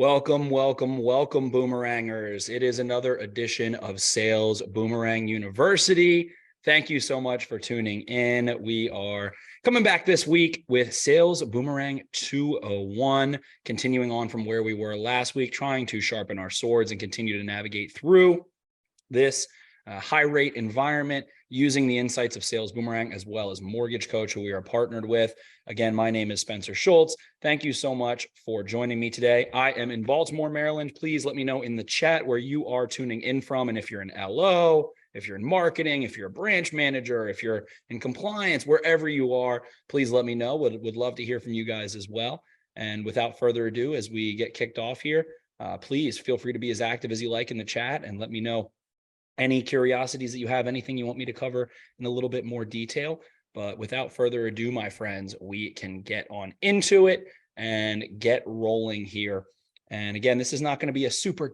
Welcome, Boomerangers. It is another edition of Sales Boomerang University. Thank you so much for tuning in. We are coming back this week with Sales Boomerang 201, continuing on from where we were last week, trying to sharpen our swords and continue to navigate through this high rate environment using the insights of Sales Boomerang as well as Mortgage Coach, who we are partnered with. Again, my name is Spencer Schultz. Thank you so much for joining me today. I am in Baltimore, Maryland. Please let me know in the chat where you are tuning in from. And if you're in LO, if you're in marketing, if you're a branch manager, if you're in compliance, wherever you are, please let me know. Would love to hear from you guys as well. And without further ado, as we get kicked off here, please feel free to be as active as you like in the chat and let me know any curiosities that you have, anything you want me to cover in a little bit more detail. But without further ado, my friends, we can get on into it and get rolling here. And again, this is not going to be a super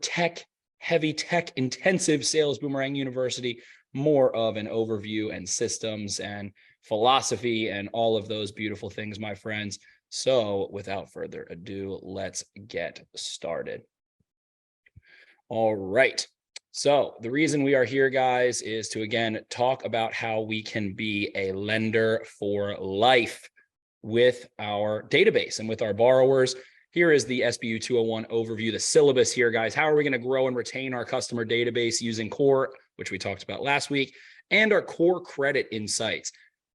heavy tech intensive Sales Boomerang University, more of an overview and systems and philosophy and all of those beautiful things, my friends. So without further ado, let's get started. All right. So the reason we are here, guys, is to, again, talk about how we can be a lender for life with our database and with our borrowers. Here is the SBU 201 overview, the syllabus here, guys. How are we going to grow and retain our customer database using core, which we talked about last week, and our core credit insights?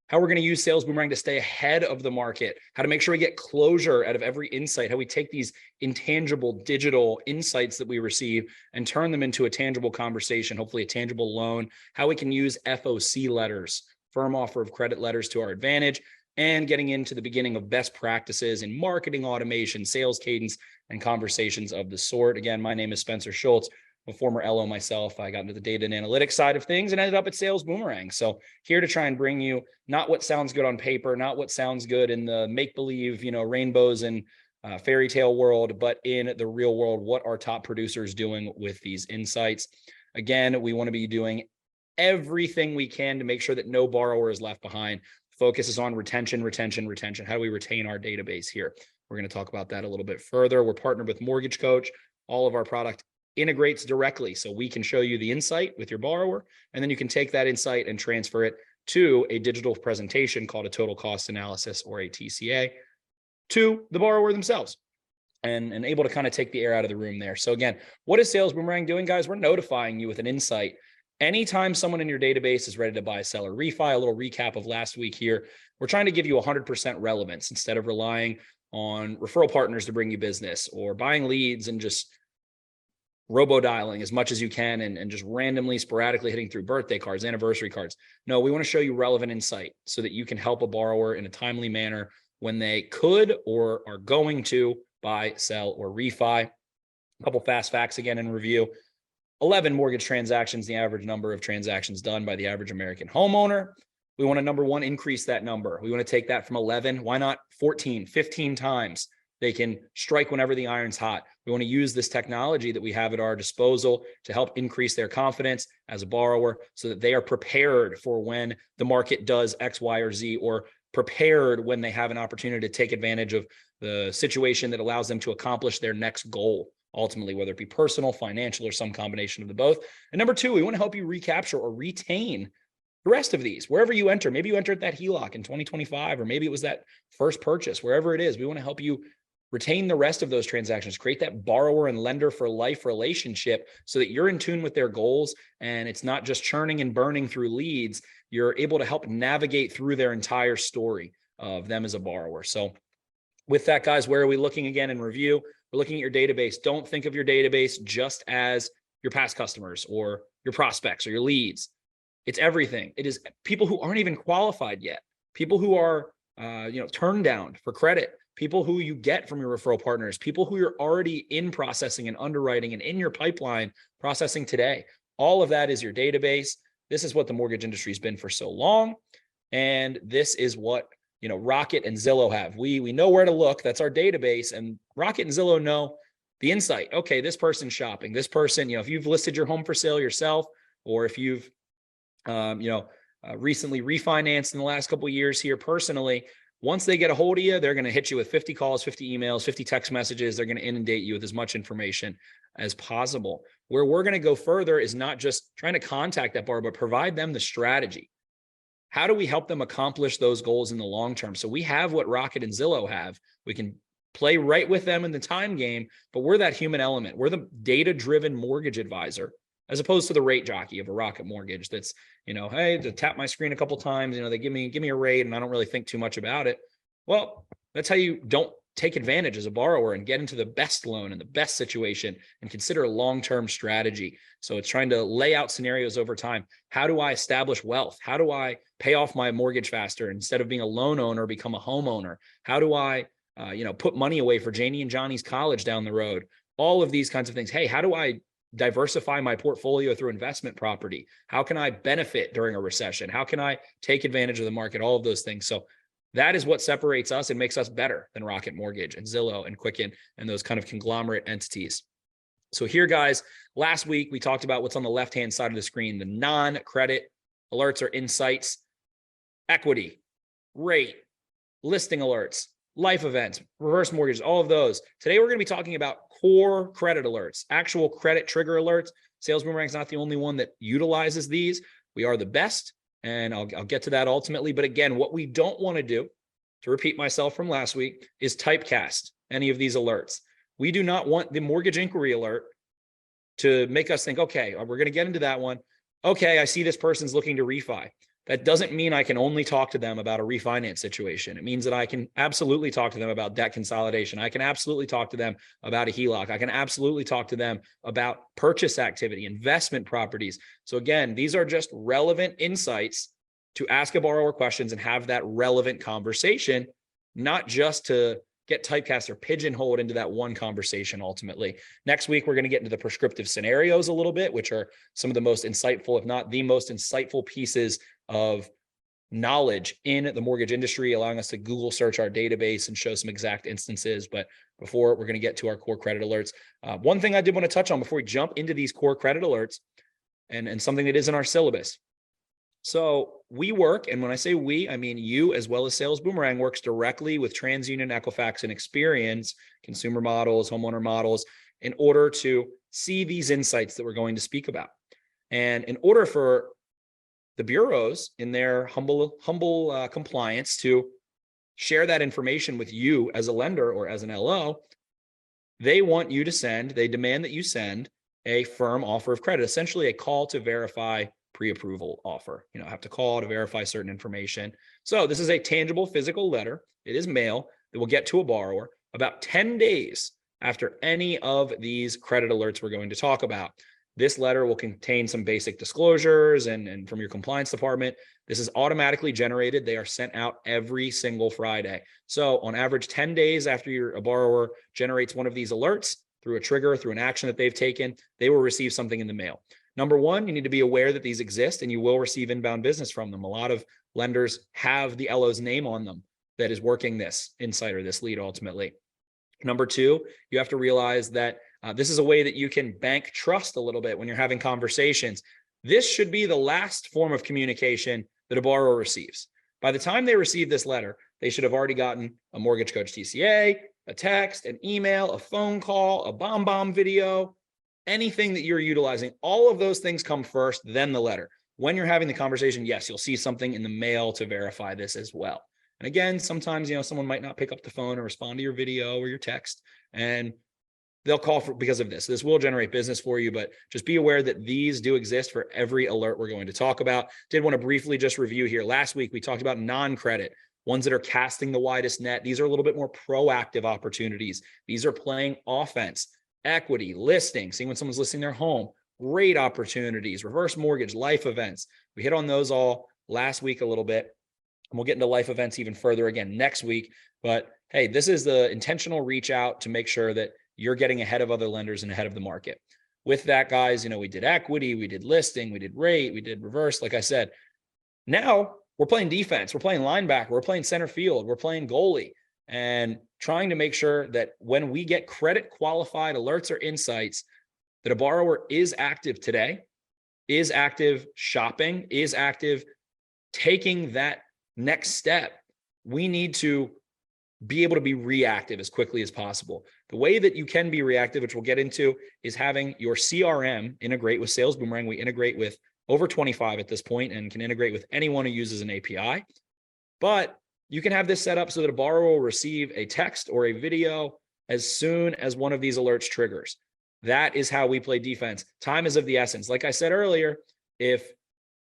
How we're going to use Sales Boomerang to stay ahead of the market, how to make sure we get closure out of every insight, how we take these intangible digital insights that we receive and turn them into a tangible conversation, hopefully a tangible loan, how we can use FOC letters, firm offer of credit letters, to our advantage, and getting into the beginning of best practices in marketing automation, sales cadence, and conversations of the sort. Again, my name is Spencer Schultz. I'm a former LO myself. I got into the data and analytics side of things and ended up at Sales Boomerang. So here to try and bring you not what sounds good on paper, not what sounds good in the make-believe, rainbows and fairy tale world, but in the real world, what are top producers doing with these insights? Again, we want to be doing everything we can to make sure that no borrower is left behind. Focus is on retention. How do we retain our database here? We're going to talk about that a little bit further. We're partnered with Mortgage Coach. All of our product integrates directly, so we can show you the insight with your borrower, and then you can take that insight and transfer it to a digital presentation called a total cost analysis, or a TCA, to the borrower themselves, and able to kind of take the air out of the room there. So again, what is Sales Boomerang doing, guys? We're notifying you with an insight anytime someone in your database is ready to buy, sell, or refi. A little recap of last week here. We're trying to give you 100% relevance instead of relying on referral partners to bring you business or buying leads and just robo-dialing as much as you can and just randomly, sporadically hitting through birthday cards, anniversary cards. No, we want to show you relevant insight so that you can help a borrower in a timely manner when they could or are going to buy, sell, or refi. A couple fast facts again in review. 11 mortgage transactions, the average number of transactions done by the average American homeowner. We want to, number one, increase that number. We want to take that from 11. Why not 14, 15 times? They can strike whenever the iron's hot. We want to use this technology that we have at our disposal to help increase their confidence as a borrower so that they are prepared for when the market does X, Y, or Z, or prepared when they have an opportunity to take advantage of the situation that allows them to accomplish their next goal, ultimately, whether it be personal, financial, or some combination of the both. And number two, we want to help you recapture or retain the rest of these, wherever you enter. Maybe you entered that HELOC in 2025, or maybe it was that first purchase, wherever it is. We want to help you retain the rest of those transactions, create that borrower and lender for life relationship so that you're in tune with their goals and it's not just churning and burning through leads. You're able to help navigate through their entire story of them as a borrower. So with that, guys, where are we looking again in review? We're looking at your database. Don't think of your database just as your past customers or your prospects or your leads. It's everything. It is people who aren't even qualified yet, people who are turned down for credit, people who you get from your referral partners, people who you're already in processing and underwriting and in your pipeline processing today. All of that is your database. This is what the mortgage industry has been for so long. And this is what, Rocket and Zillow have. We know where to look. That's our database. And Rocket and Zillow know the insight. Okay, this person's shopping. This person, if you've listed your home for sale yourself, or if you've, recently refinanced in the last couple of years here personally, Once they get a hold of you, they're going to hit you with 50 calls, 50 emails, 50 text messages. They're going to inundate you with as much information as possible. Where we're going to go further is not just trying to contact that borrower, but provide them the strategy. How do we help them accomplish those goals in the long term? So we have what Rocket and Zillow have. We can play right with them in the time game, but we're that human element. We're the data-driven mortgage advisor, as opposed to the rate jockey of a Rocket Mortgage that's, hey, to tap my screen a couple of times, they give me a rate and I don't really think too much about it. Well, that's how you don't take advantage as a borrower and get into the best loan and the best situation and consider a long-term strategy. So it's trying to lay out scenarios over time. How do I establish wealth? How do I pay off my mortgage faster instead of being a loan owner, become a homeowner? How do I, put money away for Janie and Johnny's college down the road? All of these kinds of things. Hey, how do I diversify my portfolio through investment property? How can I benefit during a recession? How can I take advantage of the market? All of those things. So that is what separates us and makes us better than Rocket Mortgage and Zillow and Quicken and those kind of conglomerate entities. So here, guys, last week we talked about what's on the left-hand side of the screen, the non-credit alerts or insights, equity, rate, listing alerts, life events, reverse mortgages, all of those. Today, we're going to be talking about core credit alerts, actual credit trigger alerts. Sales Boomerang is not the only one that utilizes these. We are the best. And I'll get to that ultimately. But again, what we don't want to do, to repeat myself from last week, is typecast any of these alerts. We do not want the mortgage inquiry alert to make us think, okay, we're going to get into that one. Okay, I see this person's looking to refi. That doesn't mean I can only talk to them about a refinance situation. It means that I can absolutely talk to them about debt consolidation. I can absolutely talk to them about a HELOC. I can absolutely talk to them about purchase activity, investment properties. So again, these are just relevant insights to ask a borrower questions and have that relevant conversation, not just to get typecast or pigeonholed into that one conversation ultimately. Next week, we're going to get into the prescriptive scenarios a little bit, which are some of the most insightful, if not the most insightful pieces of knowledge in the mortgage industry, allowing us to Google search our database and show some exact instances. But before we're going to get to our core credit alerts, one thing I did want to touch on before we jump into these core credit alerts and something that is in our syllabus. So we work, and when I say we, I mean you as well as Sales Boomerang works directly with TransUnion, Equifax, and Experian, consumer models, homeowner models, in order to see these insights that we're going to speak about. And in order for the bureaus in their humble compliance to share that information with you as a lender or as an LO, they demand that you send a firm offer of credit, essentially a call to verify pre-approval offer. Have to call to verify certain information. So this is a tangible physical letter. It is mail that will get to a borrower about 10 days after any of these credit alerts we're going to talk about. This letter will contain some basic disclosures and from your compliance department. This is automatically generated. They are sent out every single Friday. So on average, 10 days after a borrower generates one of these alerts through a trigger, through an action that they've taken, they will receive something in the mail. Number one, you need to be aware that these exist and you will receive inbound business from them. A lot of lenders have the LO's name on them that is working this insight or this lead ultimately. Number two, you have to realize that this is a way that you can bank trust a little bit when you're having conversations. This should be the last form of communication that a borrower receives. By the time they receive this letter, they should have already gotten a mortgage coach TCA, a text, an email, a phone call, a bomb video, anything that you're utilizing. All of those things come first, then the letter. When you're having the conversation, yes, you'll see something in the mail to verify this as well. And again, sometimes, someone might not pick up the phone or respond to your video or your text, and they'll call because of this. This will generate business for you, but just be aware that these do exist for every alert we're going to talk about. Did want to briefly just review here. Last week, we talked about non-credit, ones that are casting the widest net. These are a little bit more proactive opportunities. These are playing offense, equity, listing, seeing when someone's listing their home, rate opportunities, reverse mortgage, life events. We hit on those all last week a little bit. And we'll get into life events even further again next week. But hey, this is the intentional reach out to make sure that you're getting ahead of other lenders and ahead of the market. With that, guys, we did equity, we did listing, we did rate, we did reverse. Like I said, now we're playing defense, we're playing linebacker, we're playing center field, we're playing goalie, and trying to make sure that when we get credit qualified alerts or insights, that a borrower is active today, is active shopping, is active taking that next step we need to be able to be reactive as quickly as possible. The way that you can be reactive, which we'll get into, is having your CRM integrate with Sales Boomerang. We integrate with over 25 at this point and can integrate with anyone who uses an API. But you can have this set up so that a borrower will receive a text or a video as soon as one of these alerts triggers. That is how we play defense. Time is of the essence. Like I said earlier, if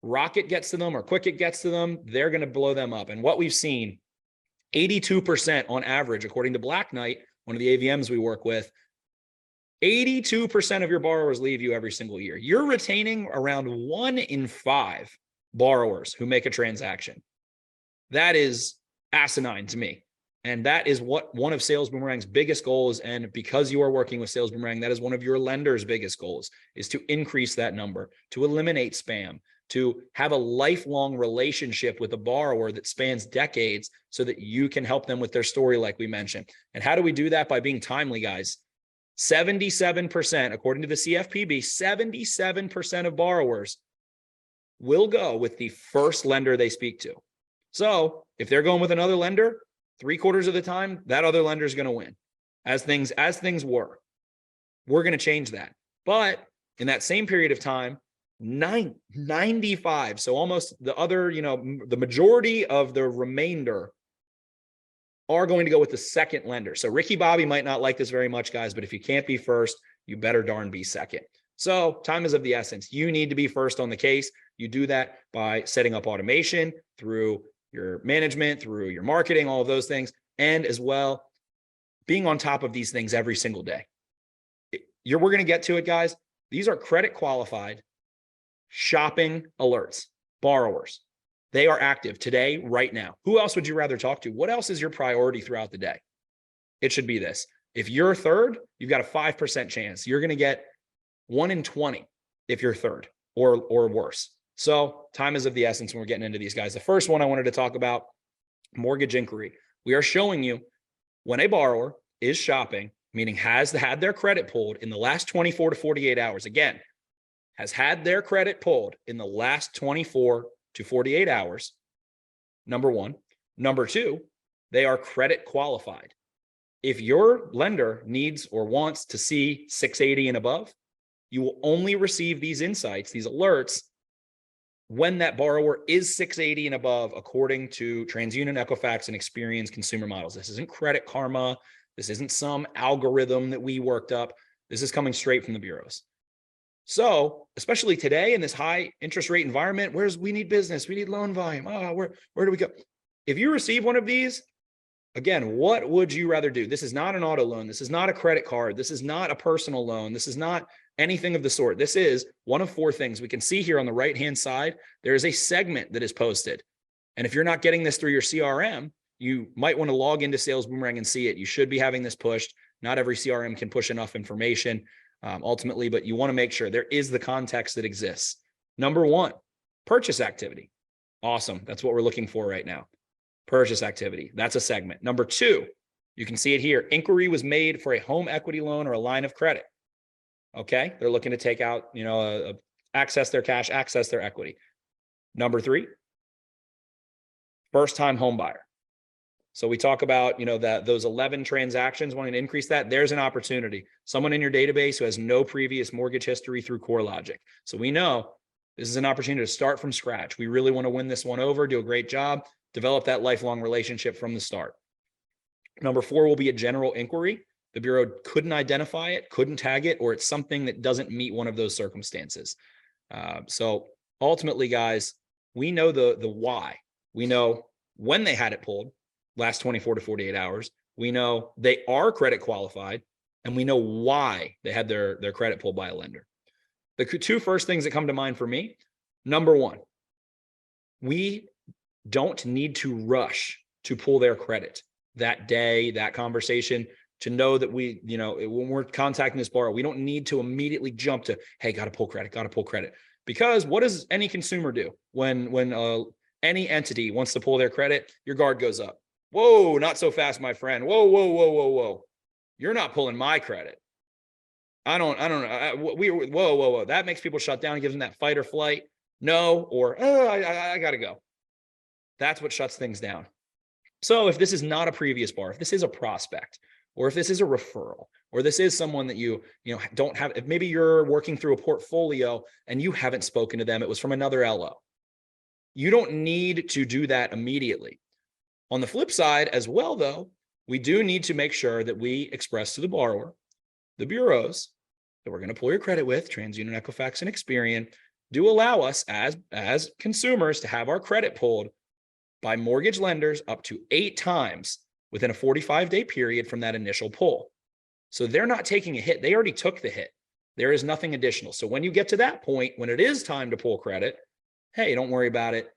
Rocket gets to them or Quicket gets to them, they're going to blow them up. And what we've seen, 82% on average, according to Black Knight, one of the AVMs we work with, 82% of your borrowers leave you every single year. You're retaining around 1 in 5 borrowers who make a transaction. That is asinine to me. And that is what one of Sales Boomerang's biggest goals. And because you are working with Sales Boomerang, that is one of your lender's biggest goals, is to increase that number, to eliminate spam, to have a lifelong relationship with a borrower that spans decades so that you can help them with their story, like we mentioned. And how do we do that? By being timely, guys. 77%, according to the CFPB, 77% of borrowers will go with the first lender they speak to. So if they're going with another lender, 3/4 of the time, that other lender is going to win, as things were. We're going to change that. But in that same period of time, 95, so almost the other, the majority of the remainder are going to go with the second lender. So Ricky Bobby might not like this very much, guys, but if you can't be first, you better darn be second. So time is of the essence. You need to be first on the case. You do that by setting up automation through your management, through your marketing, all of those things, and as well, being on top of these things every single day. We're going to get to it, guys. These are credit qualified shopping alerts, borrowers. They are active today, right now. Who else would you rather talk to? What else is your priority throughout the day? It should be this. If you're third, you've got a 5% chance. You're going to get 1 in 20 if you're third or worse. So time is of the essence when we're getting into these guys. The first one I wanted to talk about, mortgage inquiry. We are showing you when a borrower is shopping, meaning has had their credit pulled in the last 24 to 48 hours. Again, has had their credit pulled in the last 24 to 48 hours. Number one. Number two, they are credit qualified. If your lender needs or wants to see 680 and above, you will only receive these insights, these alerts, when that borrower is 680 and above, according to TransUnion, Equifax, and Experian consumer models. This isn't Credit Karma. This isn't some algorithm that we worked up. This is coming straight from the bureaus. So, especially today in this high interest rate environment, we need business, we need loan volume. Where do we go? If you receive one of these, again, what would you rather do? This is not an auto loan. This is not a credit card. This is not a personal loan. This is not anything of the sort. This is one of 4 things. We can see here on the right-hand side, there is a segment that is posted. And if you're not getting this through your CRM, you might want to log into Sales Boomerang and see it. You should be having this pushed. Not every CRM can push enough information ultimately, but you want to make sure there is the context that exists. Number 1, purchase activity. Awesome. That's what we're looking for right now. Purchase activity. That's a segment. Number 2, you can see it here. Inquiry was made for a home equity loan or a line of credit. Okay. They're looking to take out, access their cash, access their equity. Number 3, first-time home buyer. So we talk about, those 11 transactions, wanting to increase that. There's an opportunity. Someone in your database who has no previous mortgage history through CoreLogic. So we know this is an opportunity to start from scratch. We really want to win this one over, do a great job, develop that lifelong relationship from the start. Number 4 will be a general inquiry. The bureau couldn't identify it, couldn't tag it, or it's something that doesn't meet one of those circumstances. So ultimately, guys, we know the why. We know when they had it pulled, last 24 to 48 hours. We know they are credit qualified, and we know why they had their credit pulled by a lender. The 2 first things that come to mind for me, number 1, we don't need to rush to pull their credit that day, that conversation, to know that when we're contacting this borrower, we don't need to immediately jump to, hey, got to pull credit. Because what does any consumer do when any entity wants to pull their credit? Your guard goes up. Whoa, not so fast, my friend. Whoa. You're not pulling my credit. I don't know. Whoa. That makes people shut down and gives them that fight or flight. No, or I got to go. That's what shuts things down. So if this is not a previous borrower, if this is a prospect, or if this is a referral, or this is someone that you don't have, if maybe you're working through a portfolio and you haven't spoken to them, it was from another LO. You don't need to do that immediately. On the flip side as well, though, we do need to make sure that we express to the borrower, the bureaus that we're going to pull your credit with, TransUnion, Equifax, and Experian, do allow us as consumers to have our credit pulled by mortgage lenders up to 8 times within a 45-day period from that initial pull. So they're not taking a hit. They already took the hit. There is nothing additional. So when you get to that point, when it is time to pull credit, hey, don't worry about it.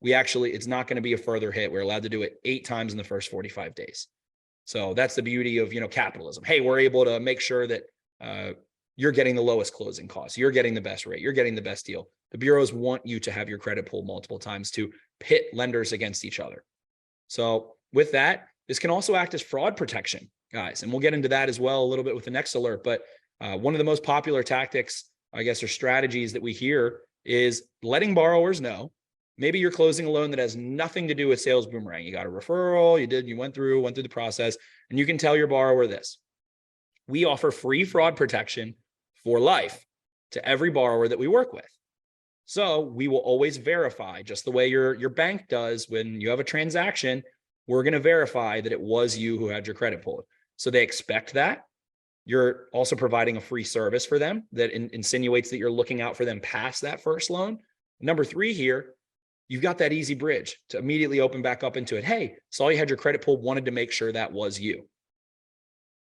It's not going to be a further hit. We're allowed to do it 8 times in the first 45 days. So that's the beauty of, capitalism. Hey, we're able to make sure that you're getting the lowest closing costs. You're getting the best rate. You're getting the best deal. The bureaus want you to have your credit pulled multiple times to pit lenders against each other. So with that, this can also act as fraud protection, guys. And we'll get into that as well a little bit with the next alert. But one of the most popular tactics, I guess, or strategies that we hear is letting borrowers know, maybe you're closing a loan that has nothing to do with Sales Boomerang. You got a referral, you went through the process, and you can tell your borrower this: we offer free fraud protection for life to every borrower that we work with. So we will always verify, just the way your bank does when you have a transaction. We're going to verify that it was you who had your credit pulled. So they expect that. You're also providing a free service for them that insinuates that you're looking out for them past that first loan. Number 3 here, you've got that easy bridge to immediately open back up into it. Hey, saw you had your credit pulled, wanted to make sure that was you.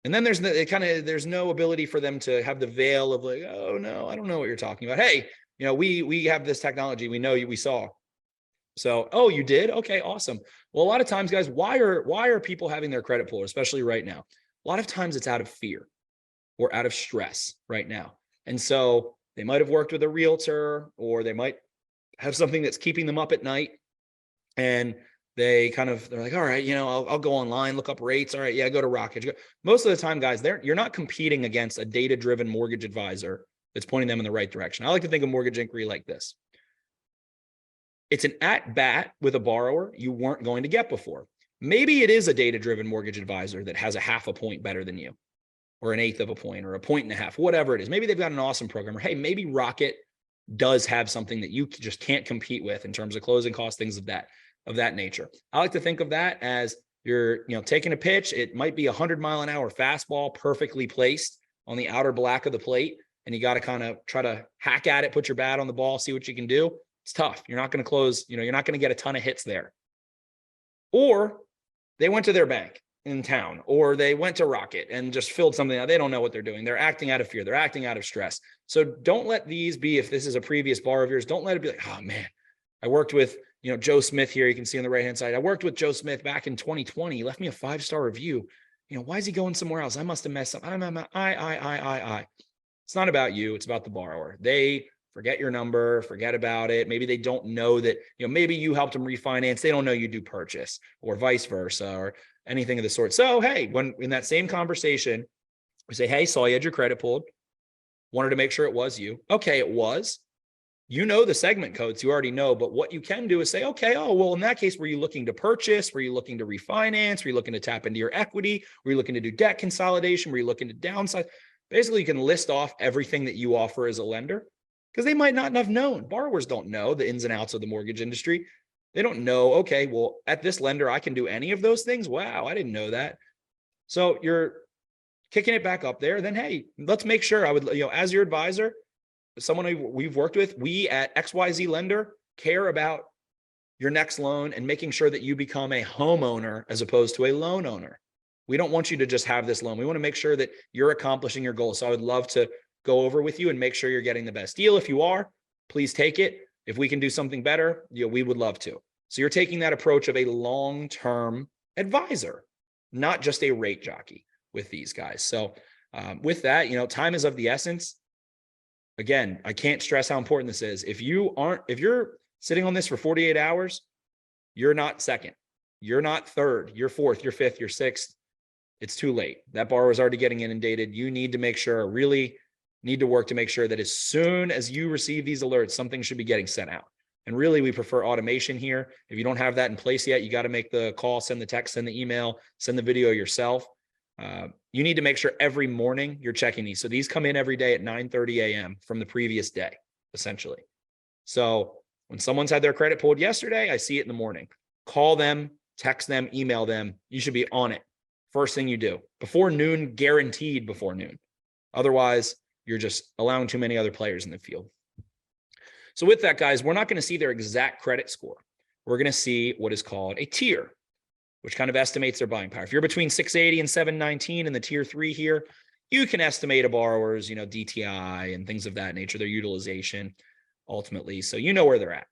And then there's no ability for them to have the veil of like, oh no, I don't know what you're talking about. Hey, we have this technology. We know you, we saw. So, oh, you did? Okay, awesome. Well, a lot of times, guys, why are people having their credit pulled, especially right now? A lot of times it's out of fear or out of stress right now. And so they might have worked with a realtor, or they might have something that's keeping them up at night. And they're like, all right, I'll go online, look up rates. All right, yeah, go to Rocket. Most of the time, guys, you're not competing against a data-driven mortgage advisor that's pointing them in the right direction. I like to think of mortgage inquiry like this. It's an at-bat with a borrower you weren't going to get before. Maybe it is a data-driven mortgage advisor that has a half a point better than you, or an eighth of a point, or a point and a half, whatever it is. Maybe they've got an awesome program, or hey, maybe Rocket does have something that you just can't compete with in terms of closing costs, things of that nature. I like to think of that as you're, taking a pitch. It might be 100-mile-an-hour fastball, perfectly placed on the outer black of the plate, and you got to kind of try to hack at it, put your bat on the ball, see what you can do. It's tough. You're not going to close, you're not going to get a ton of hits there. Or they went to their bank in town, or they went to Rocket and just filled something out. They don't know what they're doing. They're acting out of fear. They're acting out of stress. So don't let these be, if this is a previous borrower of yours, don't let it be like, oh man, I worked with, Joe Smith here. You can see on the right-hand side. I worked with Joe Smith back in 2020. He left me a 5-star review. Why is he going somewhere else? I must have messed up. It's not about you. It's about the borrower. They forget your number, forget about it. Maybe they don't know that, maybe you helped them refinance. They don't know you do purchase, or vice versa, or anything of the sort. So, hey, when in that same conversation, we say, hey, saw you had your credit pulled, wanted to make sure it was you. Okay, it was. The segment codes, you already know, but what you can do is say, okay, oh, well, in that case, were you looking to purchase? Were you looking to refinance? Were you looking to tap into your equity? Were you looking to do debt consolidation? Were you looking to downsize? Basically, you can list off everything that you offer as a lender, because they might not have known. Borrowers don't know the ins and outs of the mortgage industry. They don't know, okay, well, at this lender, I can do any of those things. Wow, I didn't know that. So you're kicking it back up there. Then, hey, let's make sure as your advisor, someone we've worked with, we at XYZ Lender care about your next loan and making sure that you become a homeowner as opposed to a loan owner. We don't want you to just have this loan. We want to make sure that you're accomplishing your goals. So I would love to go over with you and make sure you're getting the best deal. If you are, please take it. If we can do something better, we would love to. So you're taking that approach of a long-term advisor, not just a rate jockey with these guys. So with that, time is of the essence. Again, I can't stress how important this is. If you're sitting on this for 48 hours, you're not second, you're not third, you're fourth, you're fifth, you're sixth. It's too late. That borrower is already getting inundated. You need to make sure, really need to work to make sure that as soon as you receive these alerts, something should be getting sent out. And really, we prefer automation here. If you don't have that in place yet, you got to make the call, send the text, send the email, send the video yourself. You need to make sure every morning you're checking these. So these come in every day at 9:30 a.m. from the previous day, essentially. So when someone's had their credit pulled yesterday, I see it in the morning. Call them, text them, email them. You should be on it. First thing you do. Before noon, guaranteed before noon. Otherwise, you're just allowing too many other players in the field. So with that, guys, we're not going to see their exact credit score. We're going to see what is called a tier, which kind of estimates their buying power. If you're between 680 and 719 in the tier 3 here, you can estimate a borrower's, DTI and things of that nature, their utilization ultimately. So you know where they're at.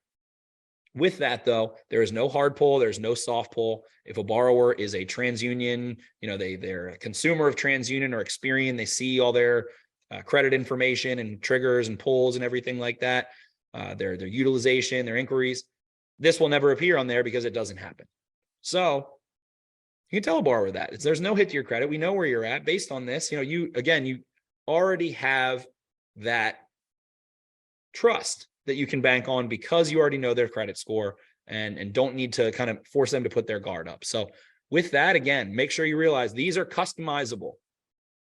With that, though, there is no hard pull. There's no soft pull. If a borrower is a TransUnion, they're a consumer of TransUnion or Experian, they see all their credit information and triggers and pulls and everything like that, their utilization, their inquiries, this will never appear on there because it doesn't happen. So you can tell a borrower that there's no hit to your credit. We know where you're at based on this. You already have that trust that you can bank on because you already know their credit score and don't need to kind of force them to put their guard up. So with that, again, make sure you realize these are customizable.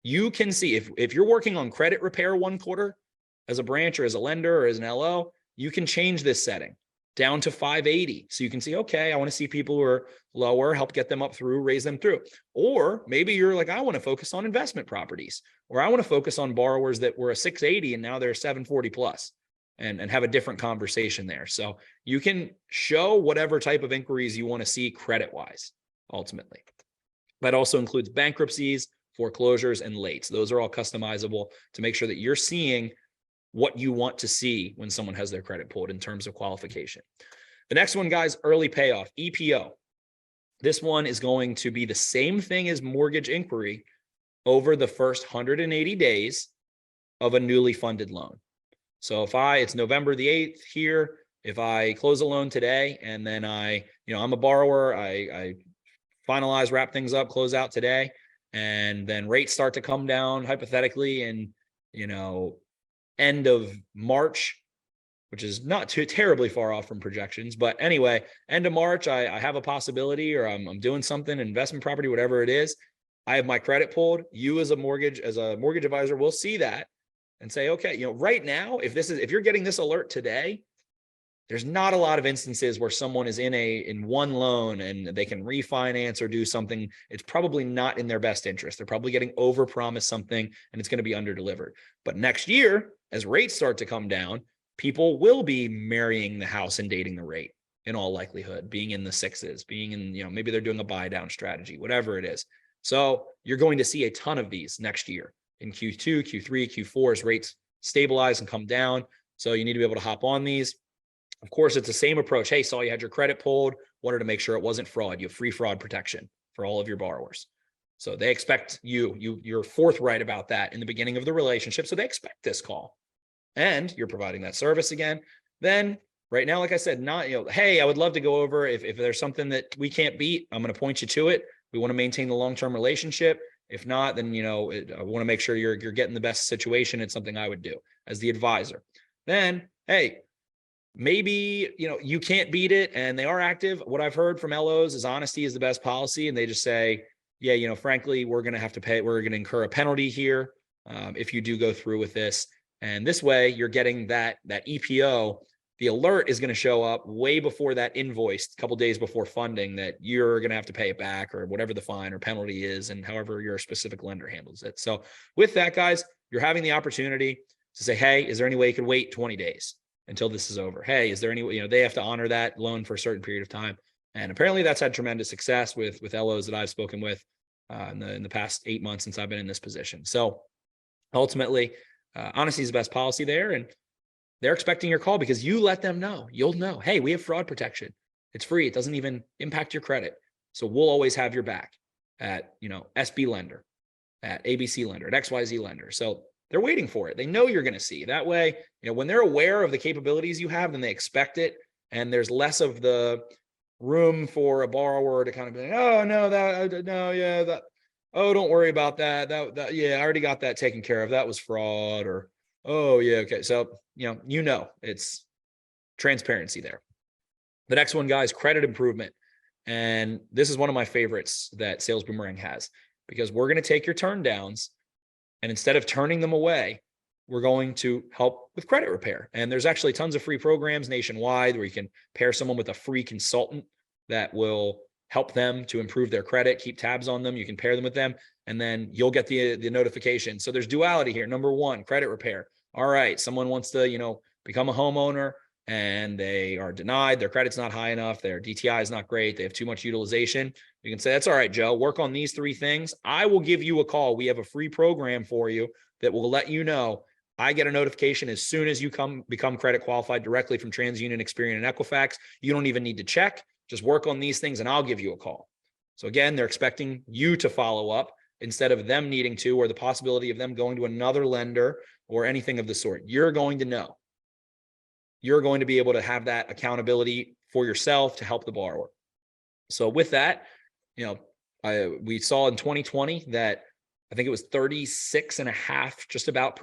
You can see if you're working on credit repair one quarter as a branch or as a lender or as an LO, you can change this setting down to 580. So you can see, okay, I want to see people who are lower, help get them up through, raise them through. Or maybe you're like, I want to focus on investment properties, or I want to focus on borrowers that were a 680 and now they're 740 plus. And have a different conversation there. So you can show whatever type of inquiries you want to see credit-wise, ultimately. That also includes bankruptcies, foreclosures, and lates. Those are all customizable to make sure that you're seeing what you want to see when someone has their credit pulled in terms of qualification. The next one, guys, early payoff, EPO. This one is going to be the same thing as mortgage inquiry over the first 180 days of a newly funded loan. So it's November the 8th here, if I close a loan today and then I'm a borrower, I finalize, wrap things up, close out today, and then rates start to come down hypothetically in, end of March, which is not too terribly far off from projections. But anyway, end of March, I have a possibility, or I'm doing something, investment property, whatever it is. I have my credit pulled. You as a mortgage advisor will see that and say, okay, right now, if you're getting this alert today, there's not a lot of instances where someone is in one loan and they can refinance or do something. It's probably not in their best interest. They're probably getting overpromised something and it's going to be underdelivered. But next year, as rates start to come down, people will be marrying the house and dating the rate in all likelihood, being in the sixes, being in, maybe they're doing a buy down strategy, whatever it is. So you're going to see a ton of these next year in Q2, Q3, Q4 as rates stabilize and come down. So you need to be able to hop on these. Of course, it's the same approach. Hey, saw you had your credit pulled, wanted to make sure it wasn't fraud. You have free fraud protection for all of your borrowers. So they expect you're forthright about that in the beginning of the relationship. So they expect this call and you're providing that service again. Then right now, like I said, hey, I would love to go over if there's something that we can't beat, I'm going to point you to it. We want to maintain the long-term relationship. If not, then, I want to make sure you're getting the best situation. It's something I would do as the advisor. Then, hey, maybe, you can't beat it and they are active. What I've heard from LOs is honesty is the best policy. And they just say, yeah, frankly, we're going to have to pay. We're going to incur a penalty here if you do go through with this. And this way you're getting that EPO. The alert is going to show up way before that invoice, a couple of days before funding, that you're going to have to pay it back or whatever the fine or penalty is, and however your specific lender handles it. So with that, guys, you're having the opportunity to say, hey, is there any way you could wait 20 days until this is over? Hey, is there any way, they have to honor that loan for a certain period of time. And apparently that's had tremendous success with LOs that I've spoken with in the past 8 months since I've been in this position. So ultimately, honesty is the best policy there. And they're expecting your call because you let them know. You'll know, hey, we have fraud protection. It's free. It doesn't even impact your credit. So we'll always have your back at, SB lender, at ABC lender, at XYZ lender. So they're waiting for it. They know you're going to see. That way, when they're aware of the capabilities you have, then they expect it. And there's less of the room for a borrower to kind of be like, oh, no, oh, don't worry about that. Yeah, I already got that taken care of. That was fraud. Or, oh, yeah, okay. So, it's transparency there. The next one, guys, credit improvement. And this is one of my favorites that Sales Boomerang has, because we're going to take your turn downs, and instead of turning them away, we're going to help with credit repair. And there's actually tons of free programs nationwide where you can pair someone with a free consultant that will help them to improve their credit, keep tabs on them. You can pair them with them, and then you'll get the notification. So there's duality here. Number one, credit repair. All right, someone wants to, become a homeowner and they are denied. Their credit's not high enough. Their DTI is not great. They have too much utilization. You can say, that's all right, Joe, work on these 3 things. I will give you a call. We have a free program for you that will let you know. I get a notification as soon as you become credit qualified directly from TransUnion, Experian, and Equifax. You don't even need to check. Just work on these things and I'll give you a call. So again, they're expecting you to follow up instead of them needing to, or the possibility of them going to another lender or anything of the sort. You're going to know. You're going to be able to have that accountability for yourself to help the borrower. So with that, we saw in 2020 that I think it was 36.5% just about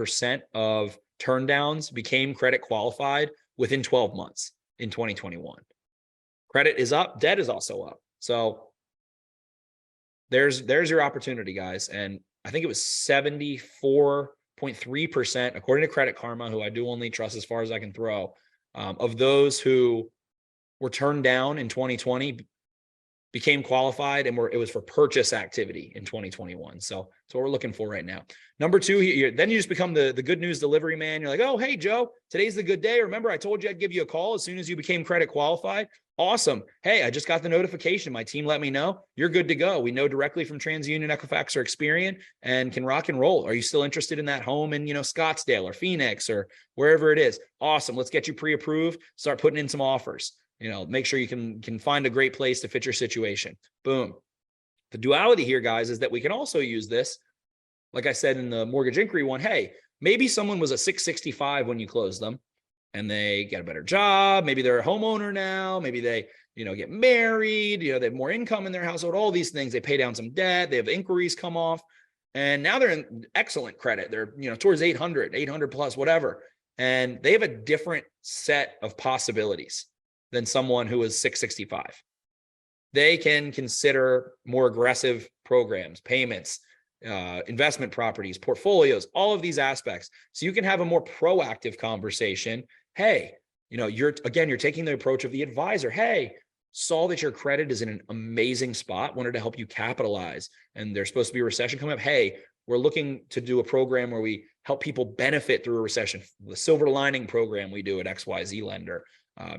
of turndowns became credit qualified within 12 months in 2021. Credit is up, debt is also up. So there's your opportunity, guys. And I think it was 74.3%, according to Credit Karma, who I do only trust as far as I can throw, of those who were turned down in 2020 became qualified, and it was for purchase activity in 2021. So that's what we're looking for right now. Number 2, then you just become the good news delivery man. You're like, oh, hey, Joe, today's the good day. Remember, I told you I'd give you a call as soon as you became credit qualified. Awesome. Hey, I just got the notification. My team let me know. You're good to go. We know directly from TransUnion, Equifax, or Experian, and can rock and roll. Are you still interested in that home in, Scottsdale or Phoenix or wherever it is? Awesome. Let's get you pre-approved. Start putting in some offers. Make sure you can find a great place to fit your situation. Boom. The duality here, guys, is that we can also use this. Like I said in the mortgage inquiry one, hey, maybe someone was a 665 when you closed them and they get a better job. Maybe they're a homeowner now. Maybe they, get married, they have more income in their household, all these things. They pay down some debt. They have inquiries come off, and now they're in excellent credit. They're, towards 800 plus, whatever. And they have a different set of possibilities than someone who is 665. They can consider more aggressive programs, payments, investment properties, portfolios, all of these aspects. So you can have a more proactive conversation. Hey, you're taking the approach of the advisor. Hey, saw that your credit is in an amazing spot, wanted to help you capitalize, and there's supposed to be a recession coming up. Hey, we're looking to do a program where we help people benefit through a recession. The silver lining program we do at XYZ lender.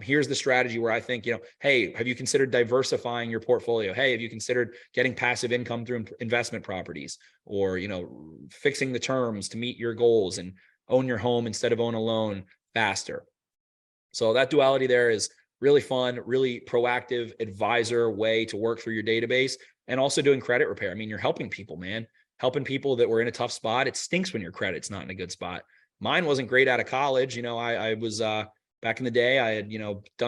Here's the strategy where I think, hey, have you considered diversifying your portfolio? Hey, have you considered getting passive income through investment properties, or, fixing the terms to meet your goals and own your home instead of own a loan faster? So that duality there is really fun, really proactive advisor way to work through your database, and also doing credit repair. I mean, you're helping people, man, helping people that were in a tough spot. It stinks when your credit's not in a good spot. Mine wasn't great out of college. I was, back in the day, I had,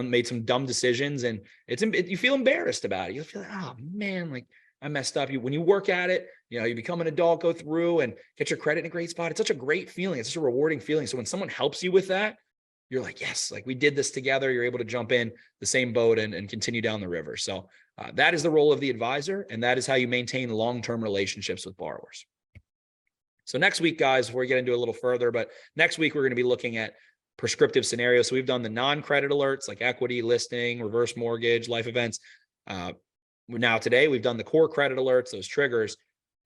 made some dumb decisions, and you feel embarrassed about it. You feel like, oh man, like I messed up. When you work at it, you become an adult, go through and get your credit in a great spot. It's such a great feeling. It's such a rewarding feeling. So when someone helps you with that, you're like, yes, like we did this together. You're able to jump in the same boat and continue down the river. So that is the role of the advisor, and that is how you maintain long-term relationships with borrowers. So next week, guys, before we get into a little further, but next week, we're going to be looking at prescriptive scenarios. So we've done the non-credit alerts like equity, listing, reverse mortgage, life events. Now today we've done the core credit alerts, those triggers.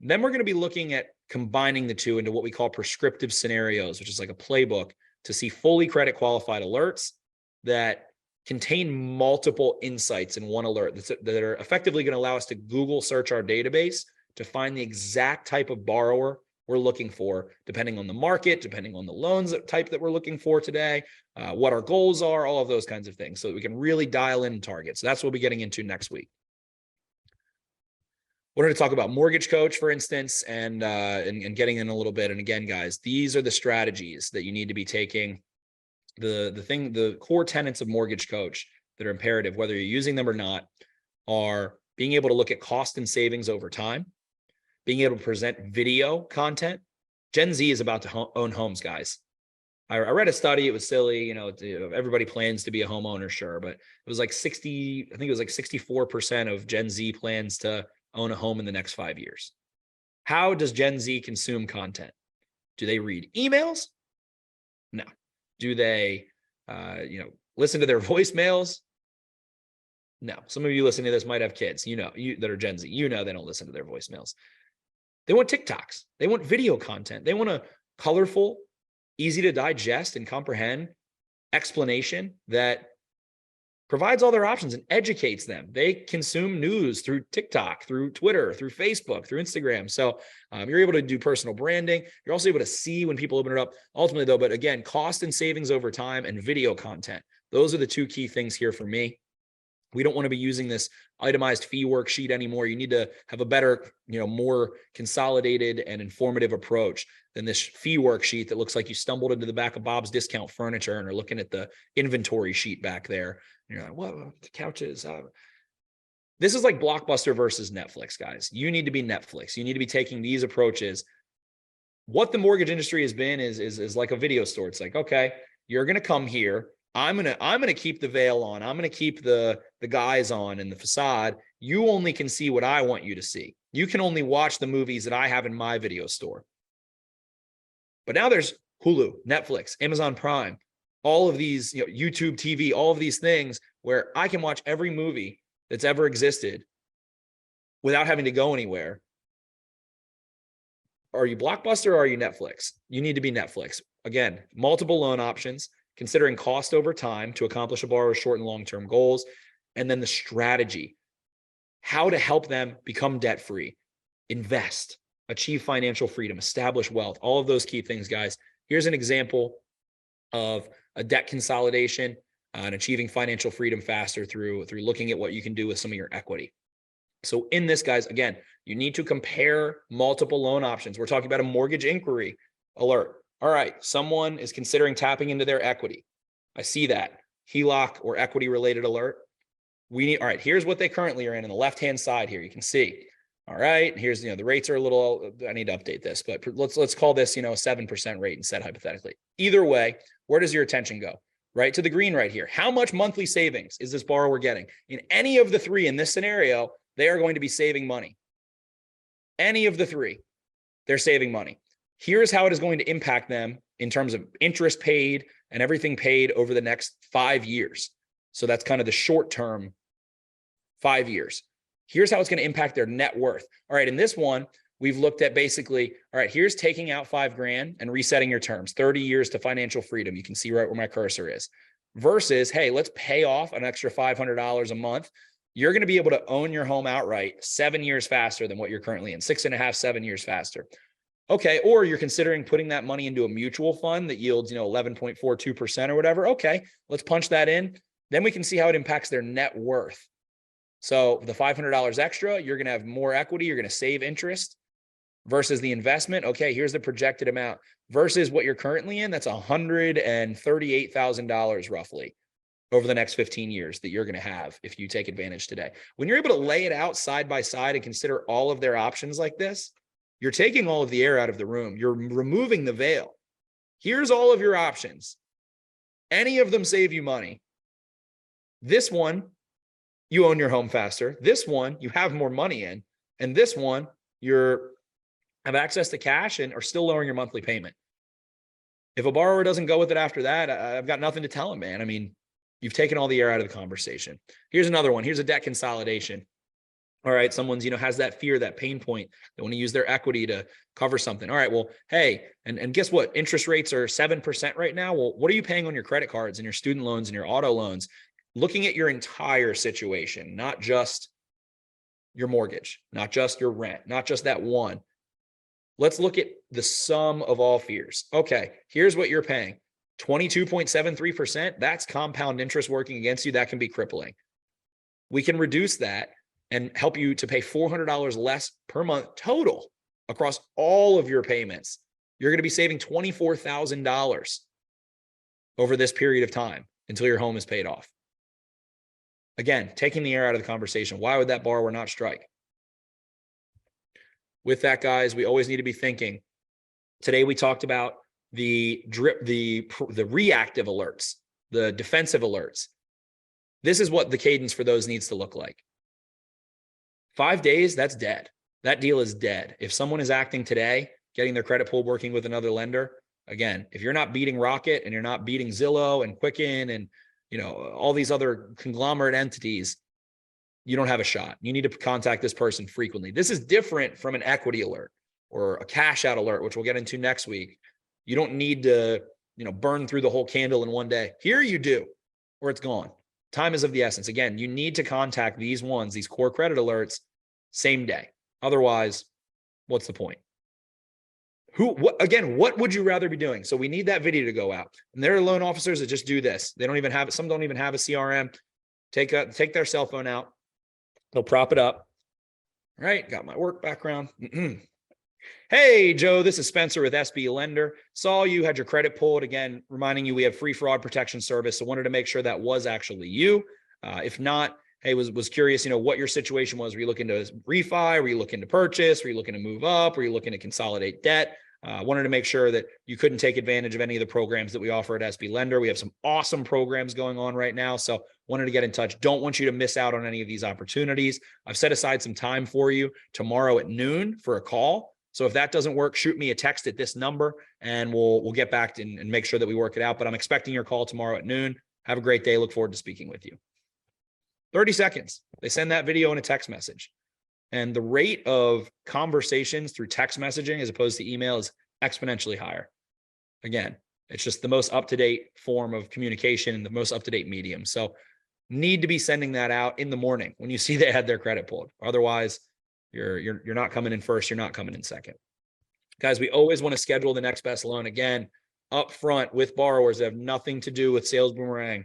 Then we're going to be looking at combining the two into what we call prescriptive scenarios, which is like a playbook to see fully credit qualified alerts that contain multiple insights in one alert that are effectively going to allow us to Google search our database to find the exact type of borrower we're looking for, depending on the market, depending on the loans type that we're looking for today, what our goals are, all of those kinds of things, so that we can really dial in and target. So that's what we'll be getting into next week. We're going to talk about Mortgage Coach, for instance, and getting in a little bit. And again, guys, these are the strategies that you need to be taking. The core tenets of Mortgage Coach that are imperative, whether you're using them or not, are being able to look at cost and savings over time, being able to present video content. Gen Z is about to own homes, guys. I read a study. It was silly. You know, everybody plans to be a homeowner, sure, but it was like 60, I think it was like 64% of Gen Z plans to own a home in the next 5 years. How does Gen Z consume content? Do they read emails? No. Do they, listen to their voicemails? No. Some of you listening to this might have kids, that are Gen Z. They don't listen to their voicemails. They want TikToks. They want video content. They want a colorful, easy to digest and comprehend explanation that provides all their options and educates them. They consume news through TikTok, through Twitter, through Facebook, through Instagram. So you're able to do personal branding. You're also able to see when people open it up. Ultimately, though, but again, cost and savings over time and video content. Those are the two key things here for me. We don't want to be using this itemized fee worksheet anymore. You need to have a better, more consolidated and informative approach than this fee worksheet that looks like you stumbled into the back of Bob's Discount Furniture and are looking at the inventory sheet back there. And you're like, whoa, the couches. This is like Blockbuster versus Netflix, guys. You need to be Netflix. You need to be taking these approaches. What the mortgage industry has been is like a video store. It's like, okay, you're going to come here. I'm gonna keep the veil on. I'm gonna keep the guys on and the facade. You only can see what I want you to see. You can only watch the movies that I have in my video store. But now there's Hulu, Netflix, Amazon Prime, all of these, YouTube TV, all of these things where I can watch every movie that's ever existed without having to go anywhere. Are you Blockbuster or are you Netflix? You need to be Netflix. Again, multiple loan options, considering cost over time to accomplish a borrower's short and long-term goals, and then the strategy, how to help them become debt-free, invest, achieve financial freedom, establish wealth, all of those key things, guys. Here's an example of a debt consolidation and achieving financial freedom faster through looking at what you can do with some of your equity. So in this, guys, again, you need to compare multiple loan options. We're talking about a mortgage inquiry alert. All right, someone is considering tapping into their equity. I see that. HELOC or equity related alert. All right, here's what they currently are in the left-hand side here. You can see. All right, here's, the rates are a little, I need to update this, but let's call this, a 7% rate instead, hypothetically. Either way, where does your attention go? Right to the green right here. How much monthly savings is this borrower getting? In any of the three in this scenario, they are going to be saving money. Any of the three, they're saving money. Here's how it is going to impact them in terms of interest paid and everything paid over the next 5 years. So that's kind of the short term 5 years. Here's how it's going to impact their net worth. All right, in this one, we've looked at basically, all right, here's taking out $5,000 and resetting your terms, 30 years to financial freedom. You can see right where my cursor is. Versus, hey, let's pay off an extra $500 a month. You're going to be able to own your home outright 7 years faster than what you're currently in, 6.5, 7 years faster. Okay, or you're considering putting that money into a mutual fund that yields, 11.42% or whatever. Okay, let's punch that in. Then we can see how it impacts their net worth. So the $500 extra, you're going to have more equity. You're going to save interest versus the investment. Okay, here's the projected amount versus what you're currently in. That's $138,000 roughly over the next 15 years that you're going to have if you take advantage today. When you're able to lay it out side by side and consider all of their options like this, you're taking all of the air out of the room. You're removing the veil. Here's all of your options. Any of them save you money. This one, you own your home faster. This one, you have more money in. And this one, you have access to cash and are still lowering your monthly payment. If a borrower doesn't go with it after that, I've got nothing to tell him, man. I mean, you've taken all the air out of the conversation. Here's another one. Here's a debt consolidation. All right, someone's, has that fear, that pain point. They want to use their equity to cover something. All right, well, hey, and guess what? Interest rates are 7% right now. Well, what are you paying on your credit cards and your student loans and your auto loans? Looking at your entire situation, not just your mortgage, not just your rent, not just that one. Let's look at the sum of all fears. Okay, here's what you're paying. 22.73%. That's compound interest working against you. That can be crippling. We can reduce that and help you to pay $400 less per month total across all of your payments. You're going to be saving $24,000 over this period of time until your home is paid off. Again, taking the air out of the conversation. Why would that borrower not strike? With that, guys, we always need to be thinking. Today, we talked about the reactive alerts, the defensive alerts. This is what the cadence for those needs to look like. 5 days, that's dead. That deal is dead. If someone is acting today, getting their credit pulled, working with another lender, again, if you're not beating Rocket and you're not beating Zillow and Quicken and all these other conglomerate entities, you don't have a shot. You need to contact this person frequently. This is different from an equity alert or a cash out alert, which we'll get into next week. You don't need to, burn through the whole candle in one day. Here you do, or it's gone. Time is of the essence. Again, you need to contact these core credit alerts, same day. Otherwise, what's the point? What would you rather be doing? So we need that video to go out. And there are loan officers that just do this. They don't even have it. Some don't even have a CRM. Take their cell phone out. They'll prop it up. All right. Got my work background. Hey, Joe, this is Spencer with SBU Lender. Saw you had your credit pulled. Again, reminding you we have free fraud protection service. So wanted to make sure that was actually you. If not, hey, was curious, what your situation was. Were you looking to refi? Were you looking to purchase? Were you looking to move up? Were you looking to consolidate debt? Wanted to make sure that you couldn't take advantage of any of the programs that we offer at SB Lender. We have some awesome programs going on right now. So wanted to get in touch. Don't want you to miss out on any of these opportunities. I've set aside some time for you tomorrow at noon for a call. So if that doesn't work, shoot me a text at this number and we'll get back and make sure that we work it out. But I'm expecting your call tomorrow at noon. Have a great day. Look forward to speaking with you. 30 seconds. They send that video in a text message. And the rate of conversations through text messaging as opposed to email is exponentially higher. Again, it's just the most up-to-date form of communication and the most up-to-date medium. So need to be sending that out in the morning when you see they had their credit pulled. Otherwise, you're not coming in first. You're not coming in second. Guys, we always want to schedule the next best loan again up front with borrowers that have nothing to do with Sales Boomerang.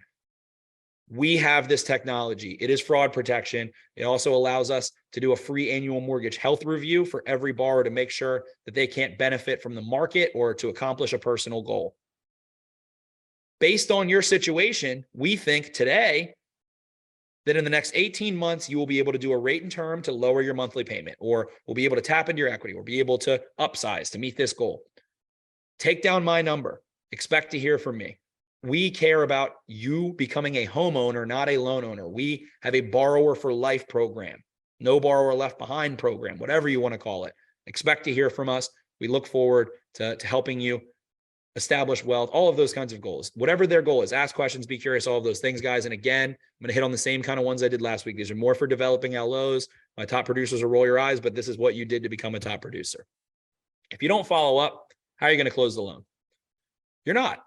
We have this technology. It is fraud protection. It also allows us to do a free annual mortgage health review for every borrower to make sure that they can't benefit from the market or to accomplish a personal goal. Based on your situation, we think today that in the next 18 months, you will be able to do a rate and term to lower your monthly payment, or we'll be able to tap into your equity, or be able to upsize to meet this goal. Take down my number. Expect to hear from me. We care about you becoming a homeowner, not a loan owner. We have a borrower for life program, no borrower left behind program, whatever you want to call it. Expect to hear from us. We look forward to helping you establish wealth, all of those kinds of goals. Whatever their goal is, ask questions, be curious, all of those things, guys. And again, I'm going to hit on the same kind of ones I did last week. These are more for developing LOs. My top producers will roll your eyes, but this is what you did to become a top producer. If you don't follow up, how are you going to close the loan? You're not.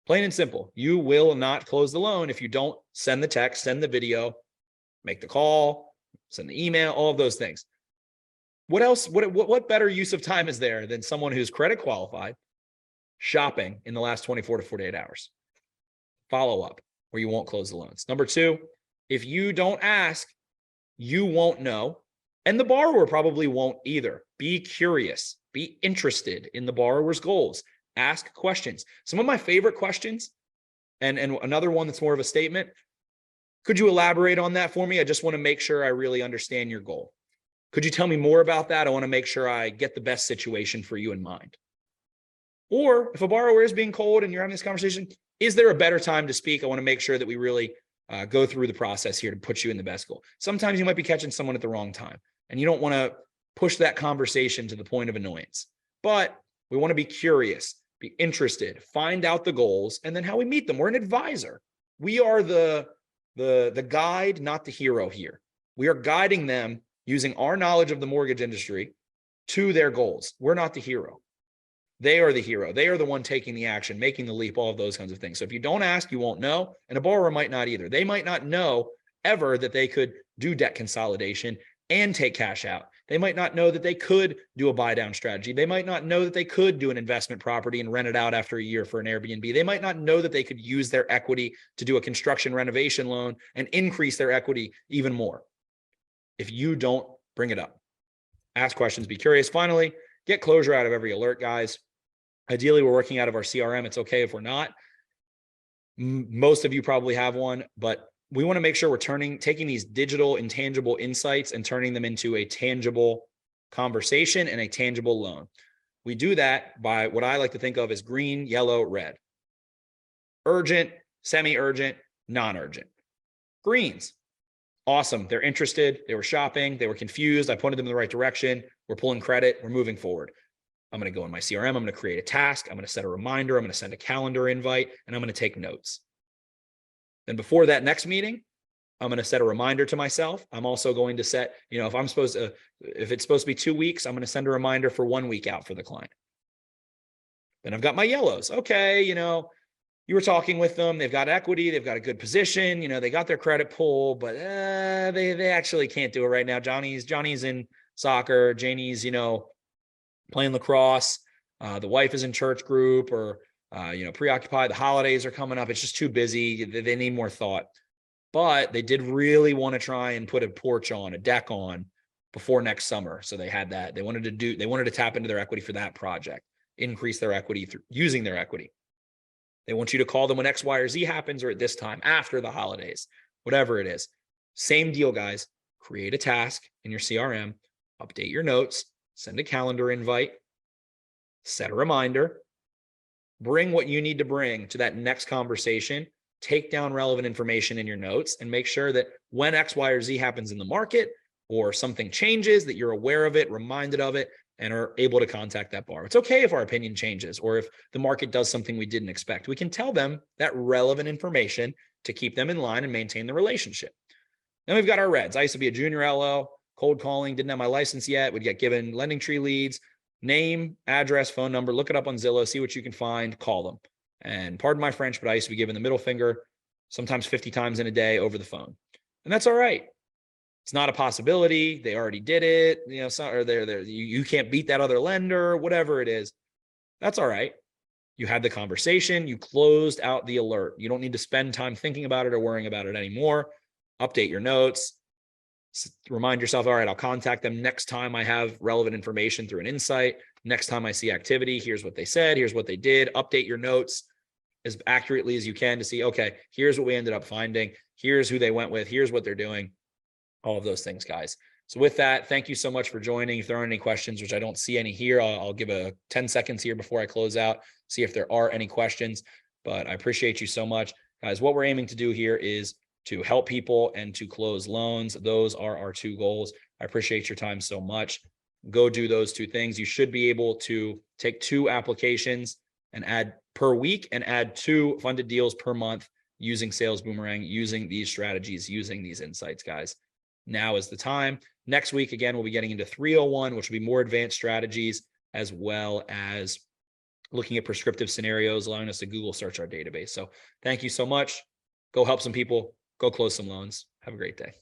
Plain and simple. You will not close the loan if you don't send the text, send the video, make the call, send the email, all of those things. What else? What better use of time is there than someone who's credit qualified shopping in the last 24 to 48 hours? Follow up where you won't close the loans. Number two, if you don't ask, you won't know. And the borrower probably won't either. Be curious, be interested in the borrower's goals. Ask questions. Some of my favorite questions, and another one that's more of a statement. Could you elaborate on that for me? I just want to make sure I really understand your goal. Could you tell me more about that? I want to make sure I get the best situation for you in mind. Or if a borrower is being cold and you're having this conversation, is there a better time to speak? I want to make sure that we really go through the process here to put you in the best goal. Sometimes you might be catching someone at the wrong time, and you don't want to push that conversation to the point of annoyance. But we want to be curious, be interested, find out the goals, and then how we meet them. We're an advisor. We are the guide, not the hero here. We are guiding them using our knowledge of the mortgage industry to their goals. We're not the hero. They are the hero. They are the one taking the action, making the leap, all of those kinds of things. So if you don't ask, you won't know. And a borrower might not either. They might not know ever that they could do debt consolidation and take cash out. They might not know that they could do a buy down strategy. They might not know that they could do an investment property and rent it out after a year for an Airbnb. They might not know that they could use their equity to do a construction renovation loan and increase their equity even more. If you don't bring it up, ask questions, be curious. Finally, get closure out of every alert, guys. Ideally, we're working out of our CRM. It's okay if we're not. Most of you probably have one, but we want to make sure we're taking these digital, intangible insights and turning them into a tangible conversation and a tangible loan. We do that by what I like to think of as green, yellow, red. Urgent, semi-urgent, non-urgent. Greens. Awesome. They're interested. They were shopping. They were confused. I pointed them in the right direction. We're pulling credit. We're moving forward. I'm going to go in my CRM. I'm going to create a task. I'm going to set a reminder. I'm going to send a calendar invite, and I'm going to take notes. Then before that next meeting, I'm going to set a reminder to myself. I'm also going to set, if it's supposed to be 2 weeks, I'm going to send a reminder for 1 week out for the client. Then I've got my yellows. Okay. You were talking with them. They've got equity. They've got a good position. They got their credit pull, but they actually can't do it right now. Johnny's in soccer. Janie's, playing lacrosse. The wife is in church group or, preoccupied. The holidays are coming up. It's just too busy. They need more thought. But they did really want to try and put a porch on, a deck on before next summer. So they had that. They wanted to tap into their equity for that project, increase their equity through using their equity. They want you to call them when X, Y, or Z happens, or at this time after the holidays, whatever it is. Same deal, guys. Create a task in your CRM, update your notes, send a calendar invite, set a reminder, bring what you need to bring to that next conversation, take down relevant information in your notes, and make sure that when X, Y, or Z happens in the market or something changes, that you're aware of it, reminded of it, and are able to contact that bar. It's okay if our opinion changes or if the market does something we didn't expect. We can tell them that relevant information to keep them in line and maintain the relationship. Then we've got our reds. I used to be a junior LO, cold calling, didn't have my license yet, would get given lending tree leads, name, address, phone number, look it up on Zillow, see what you can find, call them. And pardon my French, but I used to be given the middle finger sometimes 50 times in a day over the phone. And that's all right. It's not a possibility. They already did it, or you can't beat that other lender, whatever it is. That's all right. You had the conversation. You closed out the alert. You don't need to spend time thinking about it or worrying about it anymore. Update your notes. Remind yourself, all right, I'll contact them next time I have relevant information through an insight. Next time I see activity, here's what they said. Here's what they did. Update your notes as accurately as you can to see, okay, here's what we ended up finding. Here's who they went with. Here's what they're doing. All of those things, guys. So with that, thank you so much for joining. If there aren't any questions, which I don't see any here, I'll give a 10 seconds here before I close out, see if there are any questions, but I appreciate you so much. Guys, what we're aiming to do here is to help people and to close loans. Those are our two goals. I appreciate your time so much. Go do those two things. You should be able to take 2 applications and add per week and add 2 funded deals per month using Sales Boomerang, using these strategies, using these insights, guys. Now is the time. Next week, again, we'll be getting into 301, which will be more advanced strategies, as well as looking at prescriptive scenarios, allowing us to Google search our database. So thank you so much. Go help some people. Go close some loans. Have a great day.